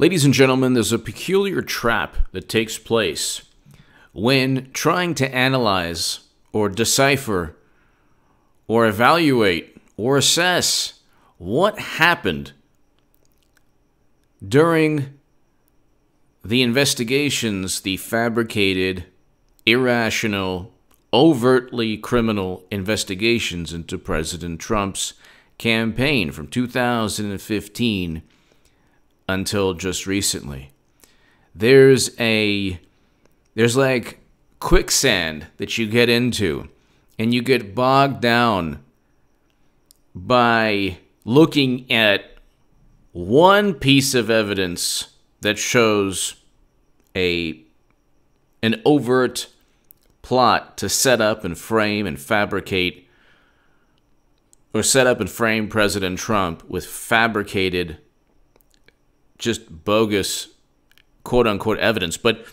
Ladies and gentlemen, there's a peculiar trap that takes place when trying to analyze or decipher or evaluate or assess what happened during the investigations, the fabricated, irrational, overtly criminal investigations into President Trump's campaign from 2015 until just recently. There's like quicksand that you get into, and you get bogged down by looking at one piece of evidence that shows an overt plot to set up and frame and fabricate, or set up and frame President Trump with fabricated, just bogus, quote-unquote evidence. But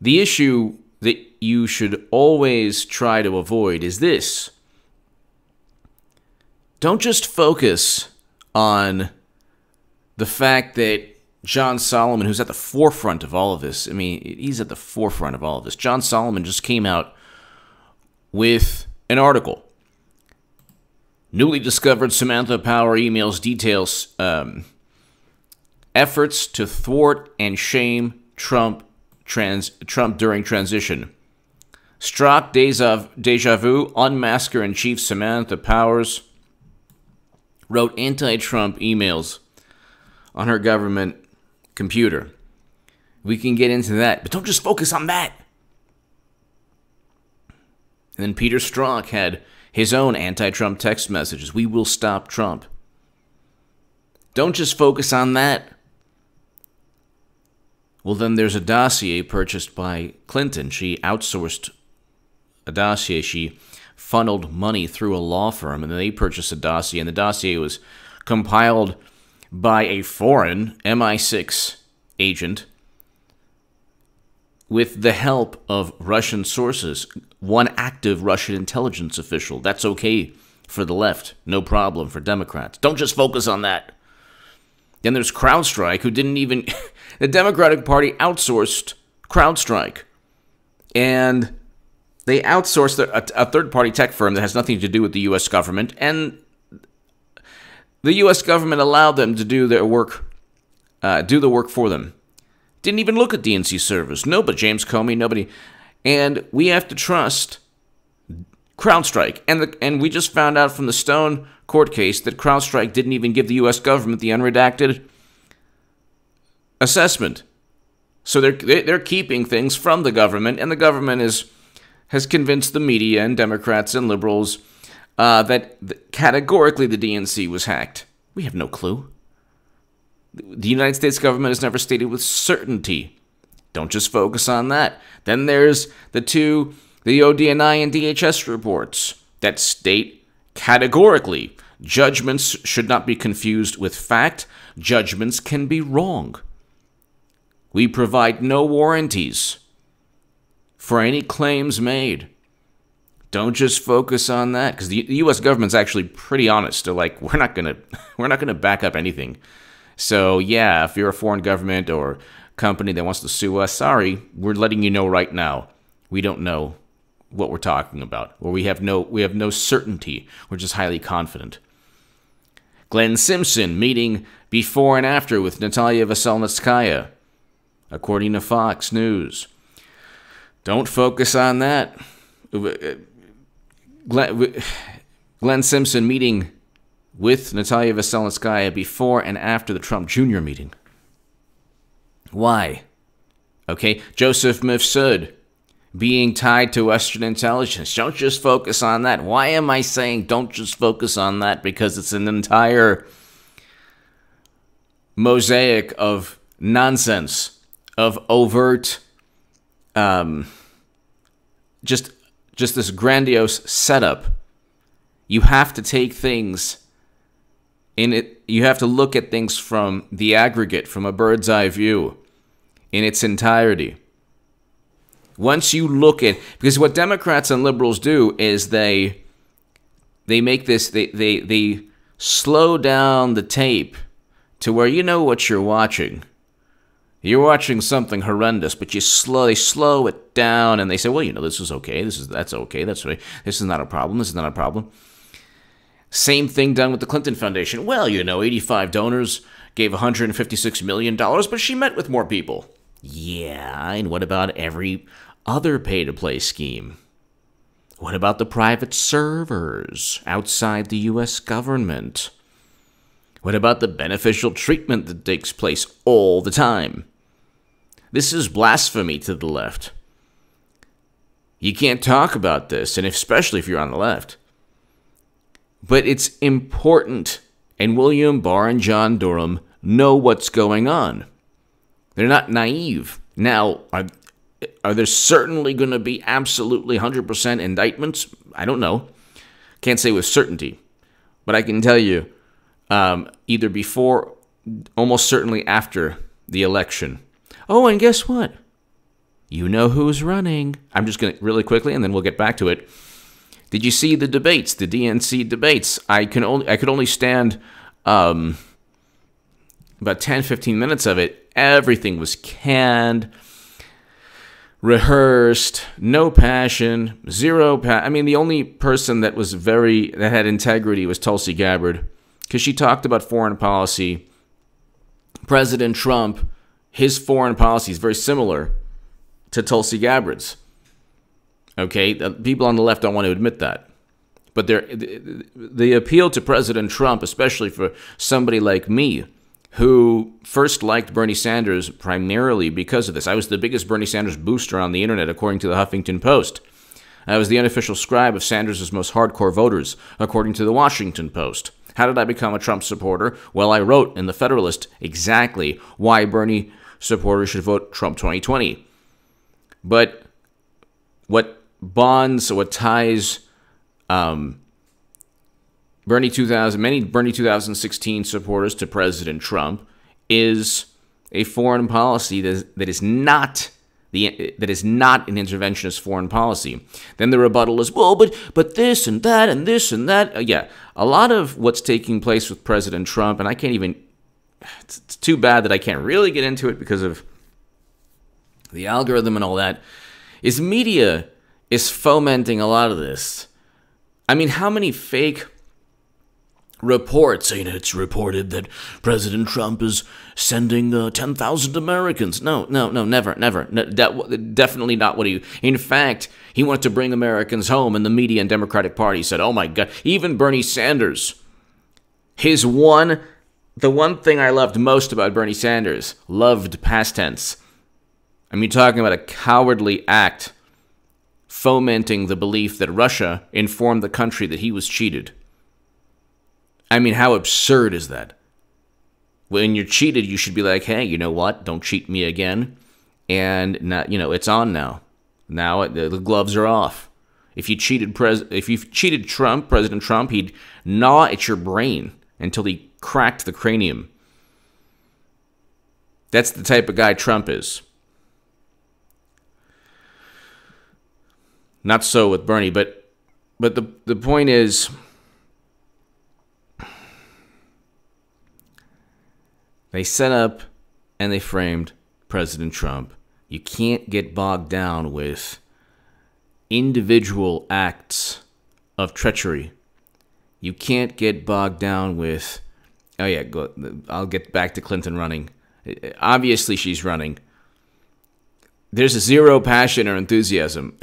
the issue that you should always try to avoid is this. Don't just focus on the fact that John Solomon, who's at the forefront of all of this, he's at the forefront of all of this. John Solomon just came out with an article. Newly discovered Samantha Power emails details efforts to thwart and shame Trump during transition. Strzok deja vu, Unmasker in Chief Samantha Powers wrote anti-Trump emails on her government computer. We can get into that, but don't just focus on that. And then Peter Strzok had his own anti-Trump text messages. We will stop Trump. Don't just focus on that. Well, then there's a dossier purchased by Clinton. She outsourced a dossier. She funneled money through a law firm, and then they purchased a dossier, and the dossier was compiled by a foreign MI6 agent with the help of Russian sources, one active Russian intelligence official. That's okay for the left, no problem for Democrats. Don't just focus on that. Then there's CrowdStrike, who didn't even... The Democratic Party outsourced CrowdStrike. And they outsourced a third-party tech firm that has nothing to do with the U.S. government. And the U.S. government allowed them to do their work, do the work for them. Didn't even look at DNC servers. No, but James Comey, nobody. And we have to trust CrowdStrike. And we just found out from the Stone court case that CrowdStrike didn't even give the U.S. government the unredacted assessment. So they're keeping things from the government, and the government has convinced the media and Democrats and liberals that categorically the DNC was hacked. We have no clue. The United States government has never stated with certainty. Don't just focus on that. Then there's the ODNI and DHS reports that state categorically, judgments should not be confused with fact. Judgments can be wrong. We provide no warranties for any claims made. Don't just focus on that, because the U.S. government's actually pretty honest. They're like, we're not gonna back up anything. So yeah, if you're a foreign government or company that wants to sue us, sorry, we're letting you know right now. We don't know what we're talking about, or we have no certainty. We're just highly confident. Glenn Simpson meeting before and after with Natalia Veselnitskaya, according to Fox News. Don't focus on that. Glenn Simpson meeting with Natalia Veselnitskaya before and after the Trump Jr. meeting. Why? Okay, Joseph Masood being tied to Western intelligence. Don't just focus on that. Why am I saying don't just focus on that? Because it's an entire mosaic of nonsense, of overt, just this grandiose setup. You have to take things in it. You have to look at things from the aggregate, from a bird's eye view, in its entirety. Once you look at, because what Democrats and liberals do is they make this, they slow down the tape to where you know what you're watching. You're watching something horrendous, but they slow it down, and they say, well, this is okay, that's okay, that's right, this is not a problem, this is not a problem. Same thing done with the Clinton Foundation. Well, 85 donors gave $156 million, but she met with more people. Yeah, and what about every other pay-to-play scheme? What about the private servers outside the U.S. government? What about the beneficial treatment that takes place all the time? This is blasphemy to the left. You can't talk about this, and especially if you're on the left. But it's important, and William Barr and John Durham know what's going on. They're not naive. Now, are there certainly going to be absolutely 100% indictments? I don't know. Can't say with certainty. But I can tell you, either before, almost certainly after the election. Oh, and guess what? You know who's running. I'm just going to, really quickly, and then we'll get back to it. Did you see the debates, the DNC debates? I could only stand about 10, 15 minutes of it. Everything was canned, rehearsed, no passion, zero I mean, the only person that had integrity was Tulsi Gabbard, because she talked about foreign policy. President Trump, his foreign policy is very similar to Tulsi Gabbard's. Okay, people on the left don't want to admit that. But the appeal to President Trump, especially for somebody like me, who first liked Bernie Sanders primarily because of this. I was the biggest Bernie Sanders booster on the internet, according to the Huffington Post. I was the unofficial scribe of Sanders' most hardcore voters, according to the Washington Post. How did I become a Trump supporter? Well, I wrote in the Federalist exactly why Bernie supporters should vote Trump 2020. But what ties many Bernie 2016 supporters to President Trump is a foreign policy that is not an interventionist foreign policy. Then the rebuttal is, well, but this and that and this and that. Yeah, a lot of what's taking place with President Trump, and I can't even. It's too bad that I can't really get into it because of the algorithm and all that. Is media is fomenting a lot of this. I mean, how many fake reports saying it's reported that President Trump is sending 10,000 Americans? No, never. Definitely not what he... In fact, he wanted to bring Americans home, and the media and Democratic Party said, oh my God, even Bernie Sanders, the one thing I loved most about Bernie Sanders, loved past tense. I mean, talking about a cowardly act fomenting the belief that Russia informed the country that he was cheated. I mean, how absurd is that? When you're cheated, you should be like, hey, you know what? Don't cheat me again. And now, it's on now. Now the gloves are off. If you cheated President Trump, he'd gnaw at your brain until he cracked the cranium. That's the type of guy Trump is. Not so with Bernie, but the point is, they set up and they framed President Trump. You can't get bogged down with individual acts of treachery. You can't get bogged down with, oh yeah, I'll get back to Clinton running. Obviously she's running. There's zero passion or enthusiasm.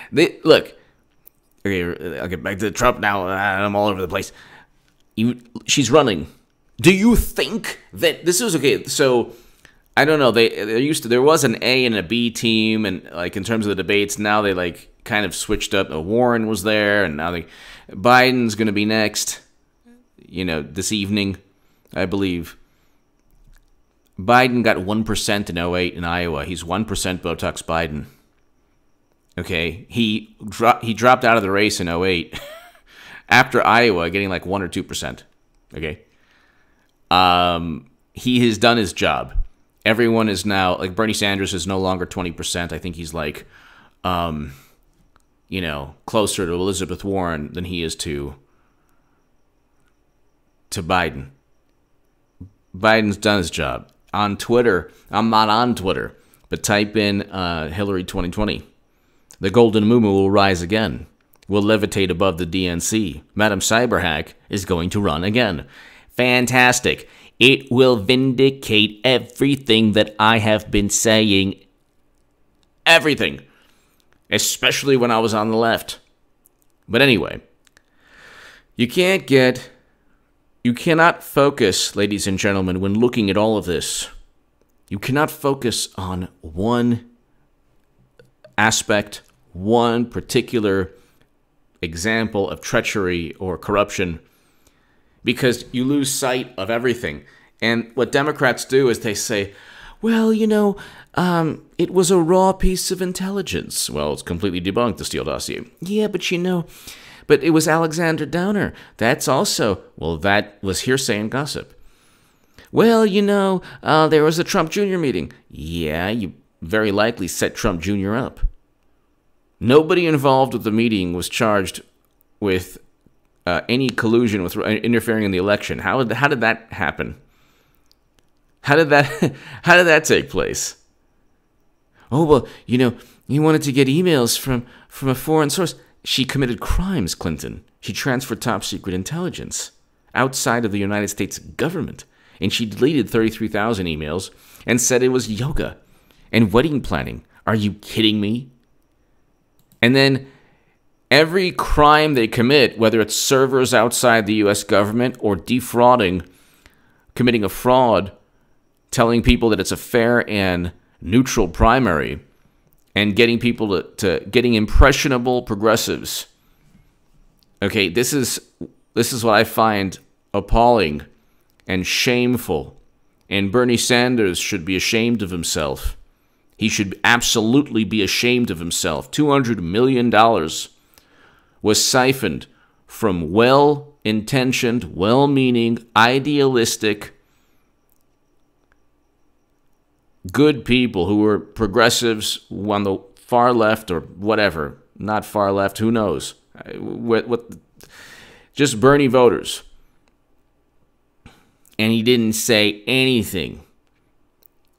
Look, okay, I'll get back to Trump now. I'm all over the place. She's running. Do you think that this is okay? So I don't know. There was an A and a B team, and like in terms of the debates, now they like kind of switched up. Warren was there, and now Biden's going to be next. This evening, I believe. Biden got 1% in 08 in Iowa. He's 1% Botox Biden. Okay, he dropped out of the race in 08 after Iowa getting like 1 or 2%. Okay. He has done his job. Everyone is now, like Bernie Sanders is no longer 20%. I think he's like, closer to Elizabeth Warren than he is to Biden. Biden's done his job. On Twitter, I'm not on Twitter, but type in Hillary 2020. The golden muumuu will rise again. Will levitate above the DNC. Madam Cyberhack is going to run again. Fantastic. It will vindicate everything that I have been saying. Everything. Especially when I was on the left. But anyway, you cannot focus, ladies and gentlemen, when looking at all of this. You cannot focus on one aspect, one particular example of treachery or corruption, because you lose sight of everything. And what Democrats do is they say, well, it was a raw piece of intelligence. Well, it's completely debunked, the Steele dossier. Yeah, but it was Alexander Downer. That's also, well, that was hearsay and gossip. Well, there was a Trump Jr. meeting. Yeah, you very likely set Trump Jr. up. Nobody involved with the meeting was charged with any collusion with interfering in the election. How did that happen? How did that take place? Oh, well, you wanted to get emails from a foreign source. She committed crimes, Clinton. She transferred top secret intelligence outside of the United States government. And she deleted 33,000 emails and said it was yoga and wedding planning. Are you kidding me? And then every crime they commit, whether it's servers outside the U.S. government or defrauding, committing a fraud, telling people that it's a fair and neutral primary, and getting people to getting impressionable progressives. Okay, this is what I find appalling and shameful. And Bernie Sanders should be ashamed of himself. He should absolutely be ashamed of himself. $200 million was siphoned from well-intentioned, well-meaning, idealistic, good people who were progressives on the far left or whatever. Not far left, who knows? Just Bernie voters. And he didn't say anything.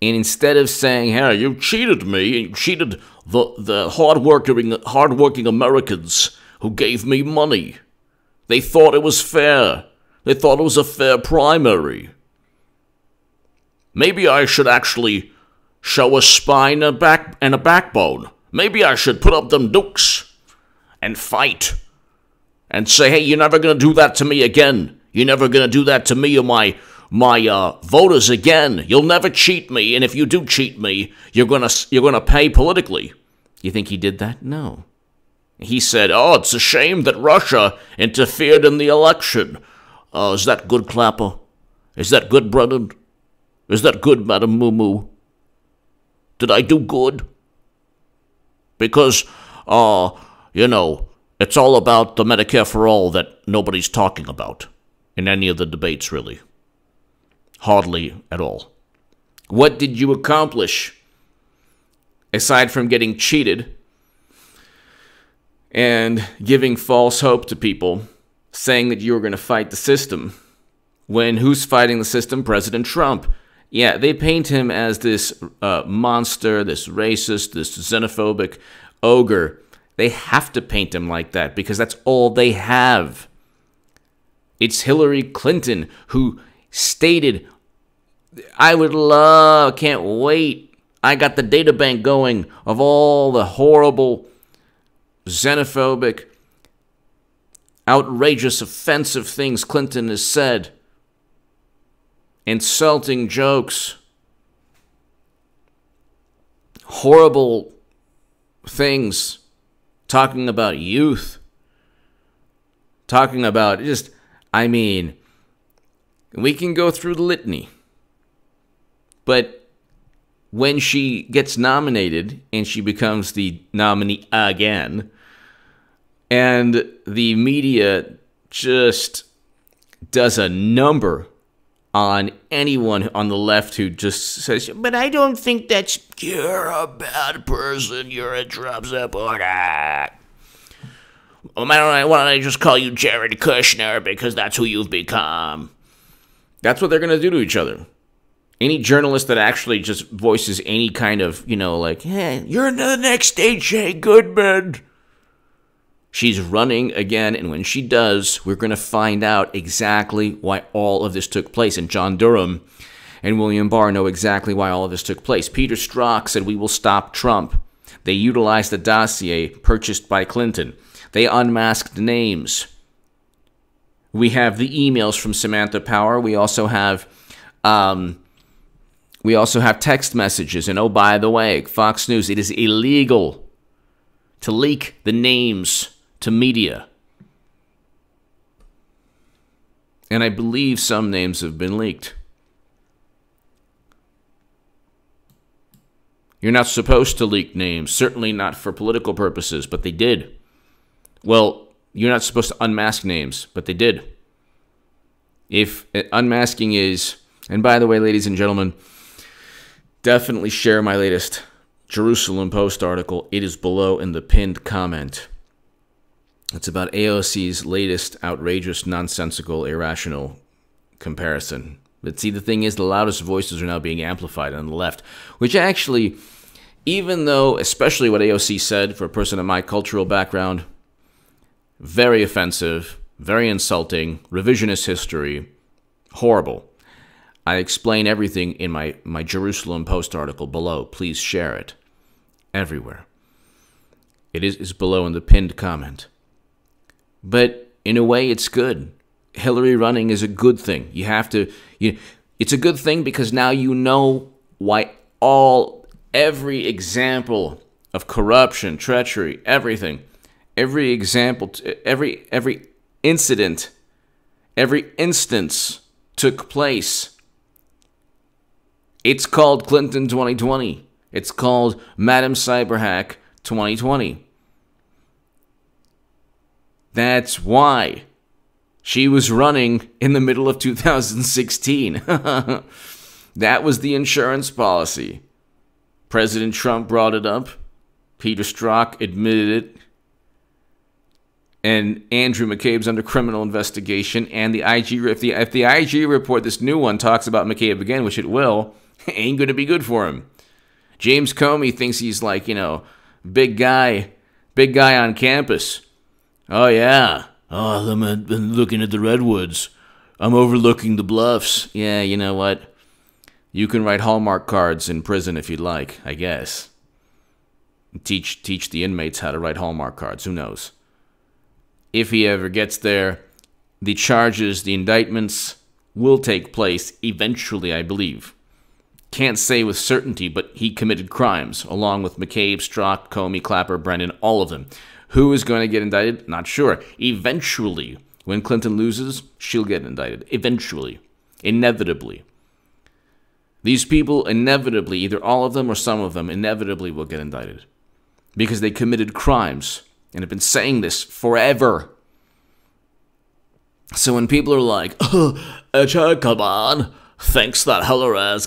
And instead of saying, hey, you cheated me, you cheated the hardworking Americans who gave me money. They thought it was fair. They thought it was a fair primary. Maybe I should actually show a spine and a backbone. Maybe I should put up them dukes and fight and say, hey, you're never going to do that to me again. You're never going to do that to me or my voters again. You'll never cheat me, and if you do cheat me, you're gonna pay politically. You think he did that? No. He said, oh, it's a shame that Russia interfered in the election. Is that good, Clapper? Is that good, Brennan? Is that good, Madam Muumuu? Did I do good? Because, it's all about the Medicare for all that nobody's talking about in any of the debates, really. Hardly at all. What did you accomplish aside from getting cheated and giving false hope to people, saying that you were going to fight the system? When who's fighting the system? President Trump. Yeah, they paint him as this monster, this racist, this xenophobic ogre. They have to paint him like that because that's all they have. It's Hillary Clinton who stated, can't wait. I got the data bank going of all the horrible, xenophobic, outrageous, offensive things Clinton has said. Insulting jokes. Horrible things. Talking about youth. Talking about we can go through the litany. But when she gets nominated and she becomes the nominee again, and the media just does a number on anyone on the left who just says, but I don't think you're a bad person, you're a Trump supporter. Why don't I just call you Jared Kushner because that's who you've become? That's what they're going to do to each other. Any journalist that actually just voices any kind of, like, hey, you're in the next H.A. Goodman. She's running again, and when she does, we're going to find out exactly why all of this took place. And John Durham and William Barr know exactly why all of this took place. Peter Strzok said, we will stop Trump. They utilized the dossier purchased by Clinton. They unmasked names. We have the emails from Samantha Power. We also have text messages. And oh, by the way, Fox News, it is illegal to leak the names to media. And I believe some names have been leaked. You're not supposed to leak names, certainly not for political purposes, but they did. Well, you're not supposed to unmask names, but they did. If unmasking is, and by the way, ladies and gentlemen, definitely share my latest Jerusalem Post article. It is below in the pinned comment. It's about AOC's latest outrageous, nonsensical, irrational comparison. But see, the thing is, the loudest voices are now being amplified on the left, which actually, even though, especially what AOC said for a person of my cultural background, very offensive, very insulting, revisionist history, horrible. I explain everything in my Jerusalem Post article below. Please share it everywhere. It is below in the pinned comment. But in a way, it's good. Hillary running is a good thing. It's a good thing because now you know why every example of corruption, treachery, everything, every example, every incident, every instance took place. It's called Clinton 2020. It's called Madam Cyberhack 2020. That's why she was running in the middle of 2016. That was the insurance policy. President Trump brought it up. Peter Strzok admitted it. And Andrew McCabe's under criminal investigation. And the IG, if the IG report, this new one, talks about McCabe again, which it will, ain't going to be good for him. James Comey thinks he's like, big guy on campus. Oh, yeah. Oh, I've been looking at the redwoods. I'm overlooking the bluffs. Yeah, you know what? You can write Hallmark cards in prison if you'd like, I guess. Teach the inmates how to write Hallmark cards. Who knows? If he ever gets there, the charges, the indictments will take place eventually, I believe. Can't say with certainty, but he committed crimes, along with McCabe, Strzok, Comey, Clapper, Brennan, all of them. Who is going to get indicted? Not sure. Eventually, when Clinton loses, she'll get indicted. Eventually. Inevitably. These people inevitably, either all of them or some of them, inevitably will get indicted. Because they committed crimes. And have been saying this forever. So when people are like, come on, thanks that Hillary's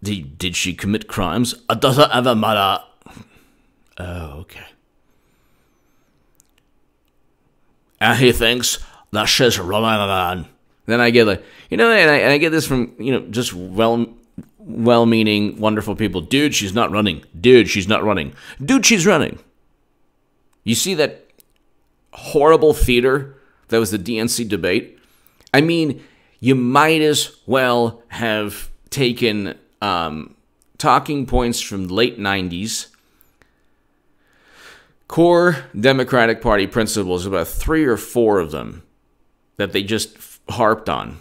did she commit crimes? It doesn't ever matter. Oh, okay. And he thinks that she's running around. Then I get and I get this from, just well-meaning, wonderful people. Dude, she's not running. Dude, she's not running. Dude, she's running. You see that horrible theater that was the DNC debate? I mean, you might as well have taken talking points from the late 90s, core Democratic Party principles, about 3 or 4 of them that they just harped on.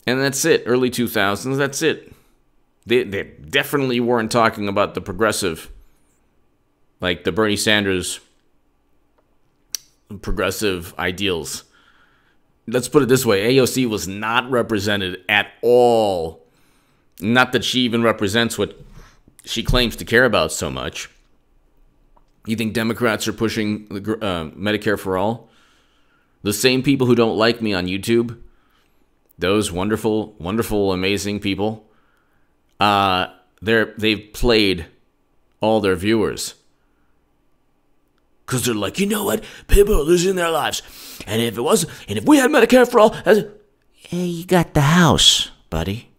And that's it. Early 2000s, that's it. They definitely weren't talking about the progressive, like the Bernie Sanders progressive ideals. Let's put it this way. AOC was not represented at all. Not that she even represents what she claims to care about so much. You think Democrats are pushing Medicare for all? The same people who don't like me on YouTube, those wonderful, wonderful, amazing people, they've played all their viewers. Because they're like, you know what? People are losing their lives. And if we had Medicare for all... Hey, you got the House, buddy.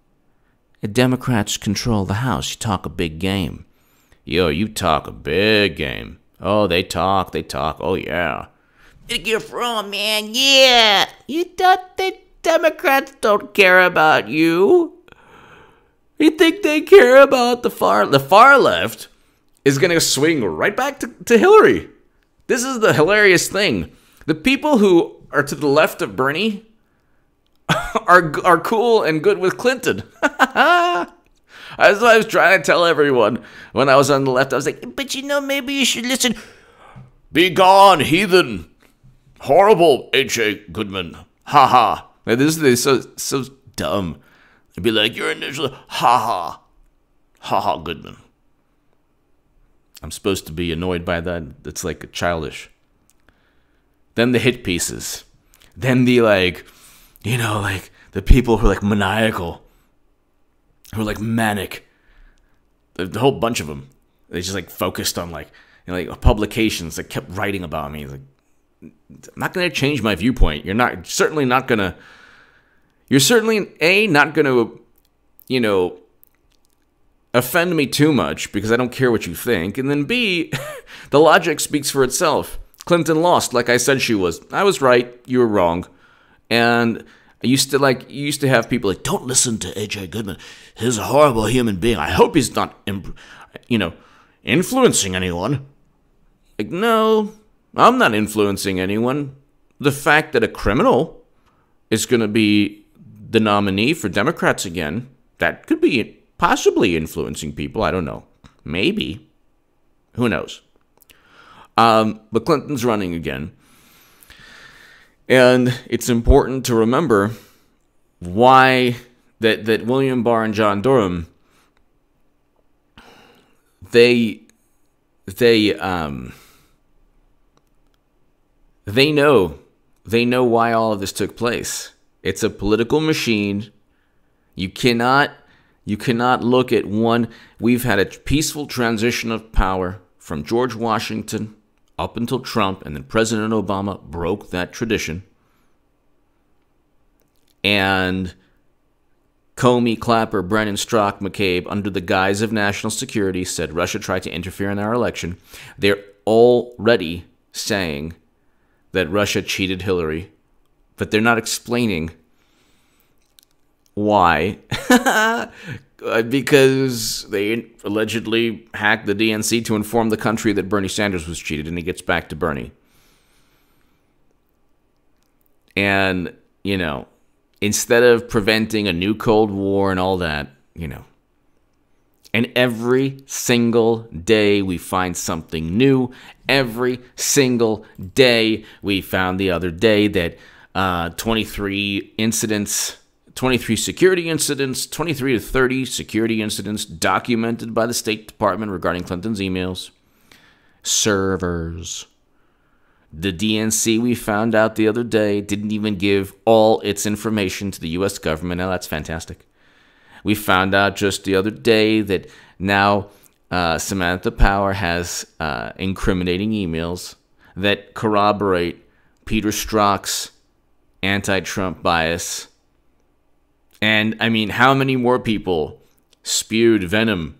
The Democrats control the House. You talk a big game. Yo, you talk a big game. Oh, they talk. Oh, yeah. Medicare for all, man, yeah. You thought the Democrats don't care about you? You think they care about the far left is going to swing right back to Hillary. This is the hilarious thing. The people who are to the left of Bernie are cool and good with Clinton. That's what I was trying to tell everyone when I was on the left. I was like, but you know, maybe you should listen. Be gone, heathen. Horrible, H.A. Goodman. Ha ha. This is so dumb. They'd be like, you're initially, ha ha. Ha ha, Goodman. I'm supposed to be annoyed by that. It's like childish. Then the hit pieces. Then the the people who are like maniacal. Who are like manic. The whole bunch of them. They just like focused on publications that kept writing about me. Like, I'm not going to change my viewpoint. You're certainly not going to, offend me too much because I don't care what you think. And then B, the logic speaks for itself. Clinton lost, like I said she was. I was right, you were wrong. And you used to have people like, don't listen to H.A. Goodman. He's a horrible human being. I hope he's not, influencing anyone. Like, no, I'm not influencing anyone. The fact that a criminal is going to be the nominee for Democrats again, that could be possibly influencing people. I don't know. Maybe. Who knows? But Clinton's running again. And it's important to remember why that William Barr and John Durham, they know why all of this took place. It's a political machine. You cannot look at one. We've had a peaceful transition of power from George Washington up until Trump, and then President Obama broke that tradition. And Comey, Clapper, Brennan, Strzok, McCabe, under the guise of national security, said Russia tried to interfere in our election. They're already saying that Russia cheated Hillary, but they're not explaining why. Because they allegedly hacked the DNC to inform the country that Bernie Sanders was cheated, and he gets back to Bernie. And, instead of preventing a new Cold War and all that, and every single day we find something new. Every single day we found the other day that 23 security incidents, 23 to 30 security incidents documented by the State Department regarding Clinton's emails, servers. The DNC, we found out the other day, didn't even give all its information to the U.S. government. Now, that's fantastic. We found out just the other day that now Samantha Power has incriminating emails that corroborate Peter Strzok's anti-Trump bias. And, how many more people spewed venom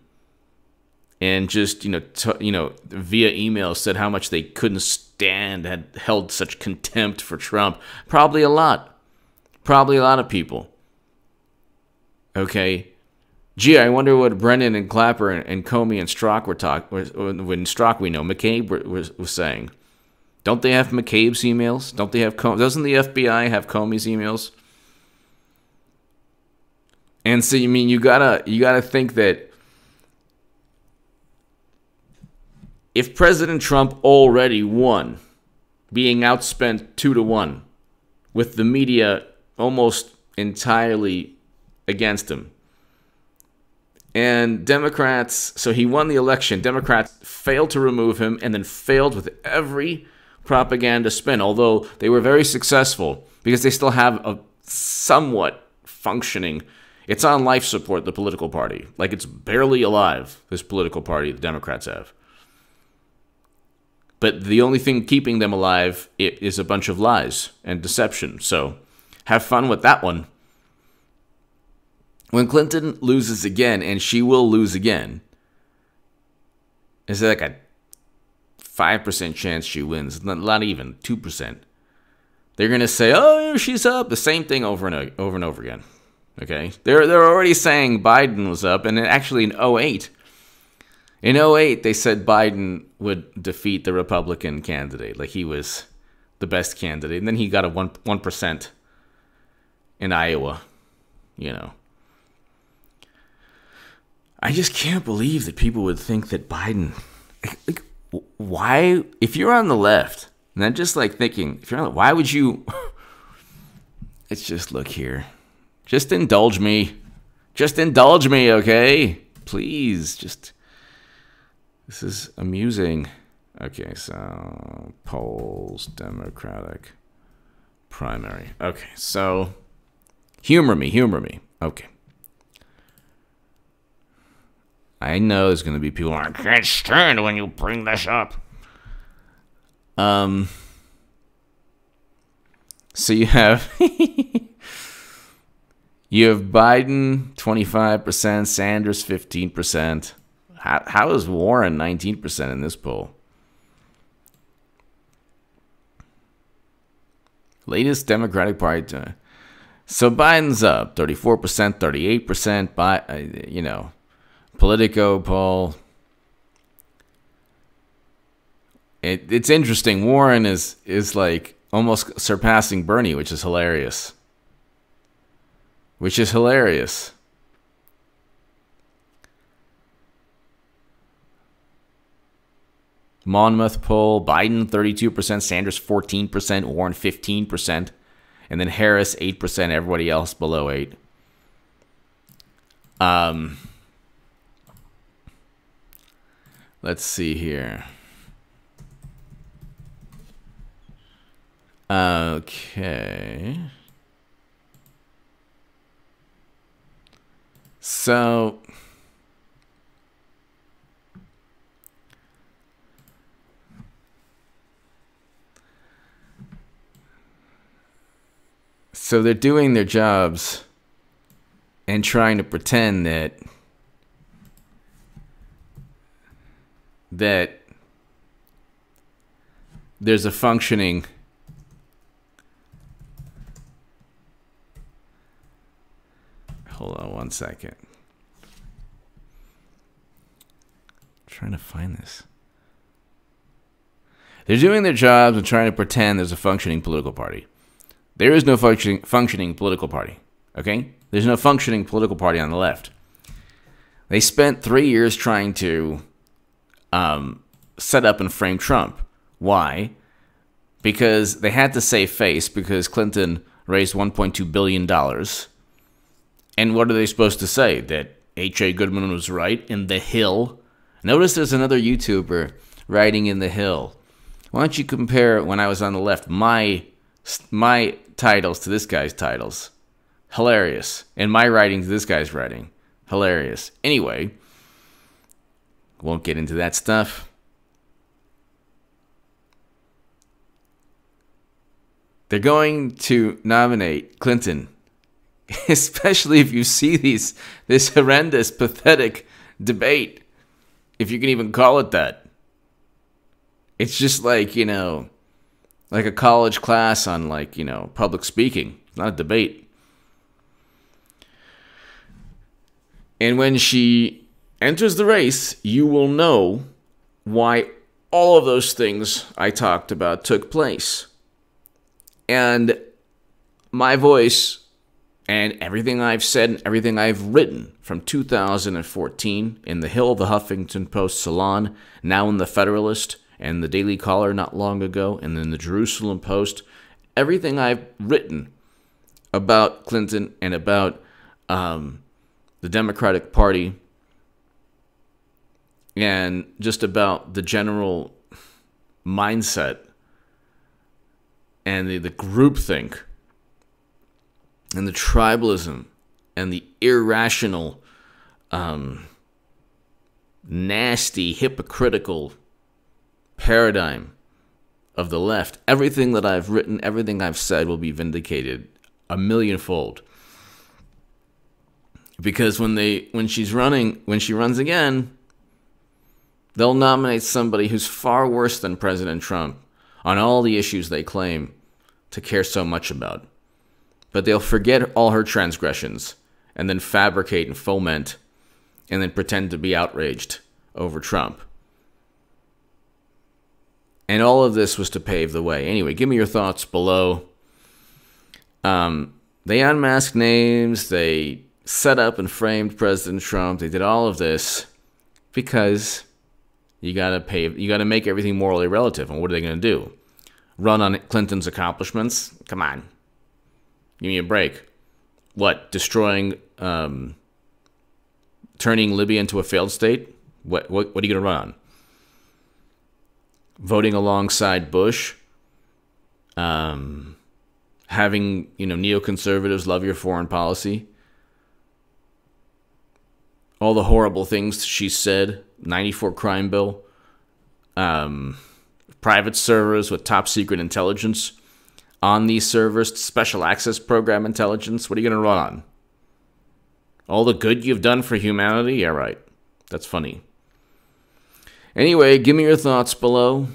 and just, via email said how much they couldn't stand, had held such contempt for Trump? Probably a lot. Probably a lot of people. Okay. Gee, I wonder what Brennan and Clapper and Comey and Strzok were talking, when Strzok, we know, McCabe was saying. Don't they have McCabe's emails? Don't they have doesn't the FBI have Comey's emails? And so, you gotta think that if President Trump already won, being outspent 2-1, with the media almost entirely against him, and Democrats, so he won the election, Democrats failed to remove him, and then failed with every propaganda spin, although they were very successful, because they still have a somewhat functioning, it's on life support, the political party. Like, it's barely alive, this political party the Democrats have. But the only thing keeping them alive is a bunch of lies and deception. So have fun with that one. When Clinton loses again, and she will lose again, is like a 5% chance she wins. Not even 2%. They're going to say, oh, she's up. The same thing over and over again. Okay? They're already saying Biden was up. And actually in 08, they said Biden would defeat the Republican candidate. Like he was the best candidate. And then he got a 1% in Iowa. You know. I just can't believe that people would think that Biden... Like, why? If you're on the left... And I'm just like thinking, why would you? It's just, look here. Just indulge me. Just indulge me, okay? Please, just. This is amusing. Okay, so polls, Democratic primary. Okay, so humor me. Okay. I know there's going to be people I can't stand when you bring this up. So you have Biden 25%, Sanders 15%. How is Warren 19% in this poll? Latest Democratic Party. So Biden's up 34%, 38% by Politico poll. It's interesting. Warren is like almost surpassing Bernie, which is hilarious. Monmouth poll, Biden 32%, Sanders 14%, Warren 15%, and then Harris 8%, everybody else below 8. Let's see here. Okay. So they're doing their jobs and trying to pretend that there's a functioning Hold on one second. I'm trying to find this. They're doing their jobs and trying to pretend there's a functioning political party. There is no functioning political party. Okay? There's no functioning political party on the left. They spent 3 years trying to set up and frame Trump. Why? Because they had to save face because Clinton raised $1.2 billion. And what are they supposed to say? That H.A. Goodman was right in The Hill? Notice there's another YouTuber writing in The Hill. Why don't you compare, when I was on the left, my titles to this guy's titles? Hilarious. And my writing to this guy's writing. Hilarious. Anyway, won't get into that stuff. They're going to nominate Clinton, especially if you see this horrendous, pathetic debate, if you can even call it that. It's just like, like a college class on public speaking. It's not a debate. And when she enters the race, you will know why all of those things I talked about took place. And my voice and everything I've said and everything I've written from 2014 in The Hill, the Huffington Post Salon, now in the Federalist and the Daily Caller not long ago, and then the Jerusalem Post, everything I've written about Clinton and about the Democratic Party and just about the general mindset and the groupthink and the tribalism and the irrational, nasty, hypocritical, paradigm of the left, everything that I've written, everything I've said will be vindicated a millionfold. Because when she runs again, they'll nominate somebody who's far worse than President Trump on all the issues they claim to care so much about. But they'll forget all her transgressions and then fabricate and foment and then pretend to be outraged over Trump. And all of this was to pave the way. Anyway, give me your thoughts below. They unmasked names. They set up and framed President Trump. They did all of this because you gotta make everything morally relative. And what are they gonna do? Run on Clinton's accomplishments? Come on, give me a break. What? Destroying, turning Libya into a failed state? What are you gonna run on? Voting alongside Bush? Having neoconservatives love your foreign policy? All the horrible things she said, 94 crime bill, private servers with top secret intelligence on these servers, special access program intelligence. What are you going to run on? All the good you've done for humanity? Yeah, right. That's funny. Anyway, give me your thoughts below.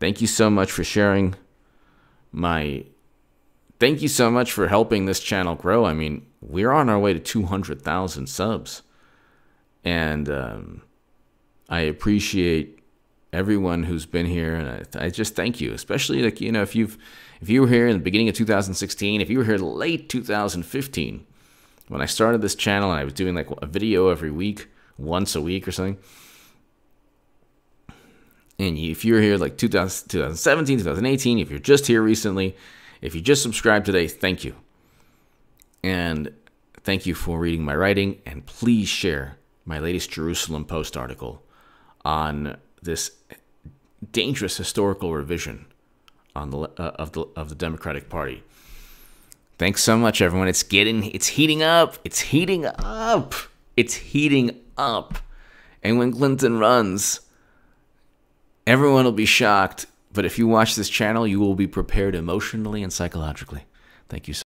Thank you so much for sharing Thank you so much for helping this channel grow. I mean, we're on our way to 200,000 subs. And I appreciate everyone who's been here, and I just thank you. Especially if you were here in the beginning of 2016, if you were here late 2015, when I started this channel and I was doing like a video every week, once a week or something. And if you're here like 2017, 2018, if you're just here recently, if you just subscribed today, thank you. And thank you for reading my writing, and please share my latest Jerusalem Post article on this dangerous historical revision on of the Democratic Party. Thanks so much, everyone. It's heating up. It's heating up. It's heating up. And when Clinton runs, everyone will be shocked. But if you watch this channel, you will be prepared emotionally and psychologically. Thank you so much.